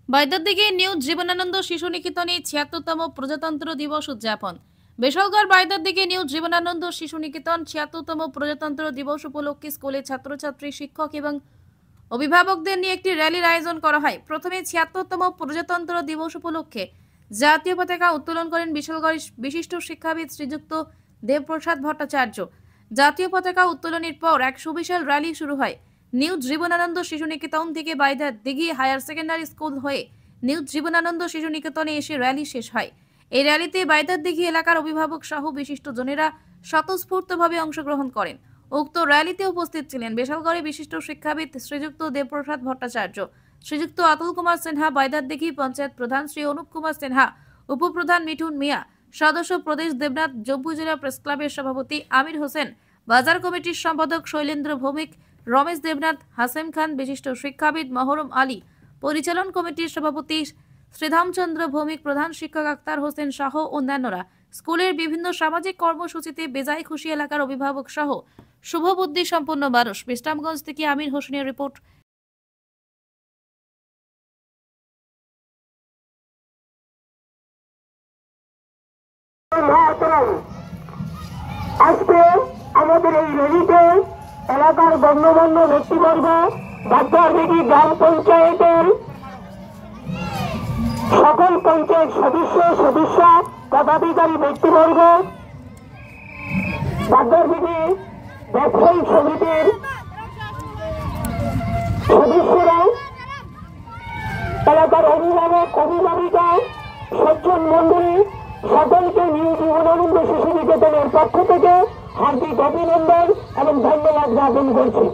বাইদারদিঘি new Jibanananda শিশু নিকেতনে ৭৬তম প্রজাতন্ত্র দিবস উদযাপন। বেসরকার বাইদারদিঘি নিউ জীবনানন্দ শিশু নিকেতন ৭৬তম প্রজাতন্ত্র দিবস উপলক্ষে স্কুলে ছাত্রছাত্রী, শিক্ষক এবং অভিভাবকদের নিয়ে একটি র্যালির আয়োজন করা হয়। প্রথমে ৭৬তম প্রজাতন্ত্র দিবস উপলক্ষে জাতীয় পতাকা উত্তোলন করেন বিশালগড়ের বিশিষ্ট শিক্ষাবিদ শ্রীযুক্ত দেবপ্রসাদ ভট্টাচার্য। জাতীয় পতাকা উত্তোলনের পর এক সুবিশাল র্যালি শুরু হয়। নিউ জীবনানন্দ শিশু নিকেতন থেকে বাইদারদিঘি হায়ার সেকেন্ডারি স্কুল হয়ে নিউ জীবনানন্দ শিশু নিকেতনে এসে র্যালি শেষ হয়। এই র্যালিতে বাইদারদিঘি এলাকার অভিভাবক সহ বিশিষ্টজনেরা স্বতঃস্ফূর্তভাবে অংশগ্রহণ করেন। উক্ত র্যালিতে উপস্থিত ছিলেন বিশালগড়ের বিশিষ্ট শিক্ষাবিদ শ্রীযুক্ত দেবপ্রসাদ ভট্টাচার্য, শ্রীযুক্ত আতুল কুমার সিনহা, বাইদারদিঘি পঞ্চায়েত প্রধান শ্রী অনুপ কুমার সিনহা, উপপ্রধান মিঠুন মিয়া, সদস্য প্রদেশ দেবনাথ, জম্মু জেলা প্রেস ক্লাবের সভাপতি আমির হোসেন, বাজার কমিটির সম্পাদক শৈলেন্দ্র ভৌমিক, রমেশ দেবনাথ, হাসেম খান, বিশিষ্ট শিক্ষাবিদ মহরম আলী, পরিচালন কমিটির সভাপতি শ্রীধামচন্দ্র ভৌমিক, প্রধান শিক্ষক আক্তার হোসেন সহ অন্যান্যরা স্কুলের বিভিন্ন সামাজিক কর্মসূচিতে বেজায় খুশি এলাকার অভিভাবক সহ শুভবুদ্ধি সম্পন্ন মানুষ। বিশ্রামগঞ্জ থেকে আমির হোসেনের রিপোর্ট। আজকে আমাদের এই র্যালিতে এলাকার গণ্যমান্য ব্যক্তিবর্গ, বাইদারদিঘি গ্রাম পঞ্চায়েতের সকল পঞ্চায়েত সদস্য পদাধিকারী ব্যক্তিবর্গ, বাইদারদিঘি ব্যবসায়ী সমিতির সদস্যরা, এলাকার অভিভাবিকা, সজ্জন মন্ডলী সকলকে নিউ জীবনানন্দ শিশু নিকেতনের পক্ষ থেকে হার্দিক অভিনন্দন এবং ধন্যবাদ জ্ঞাপন করছি।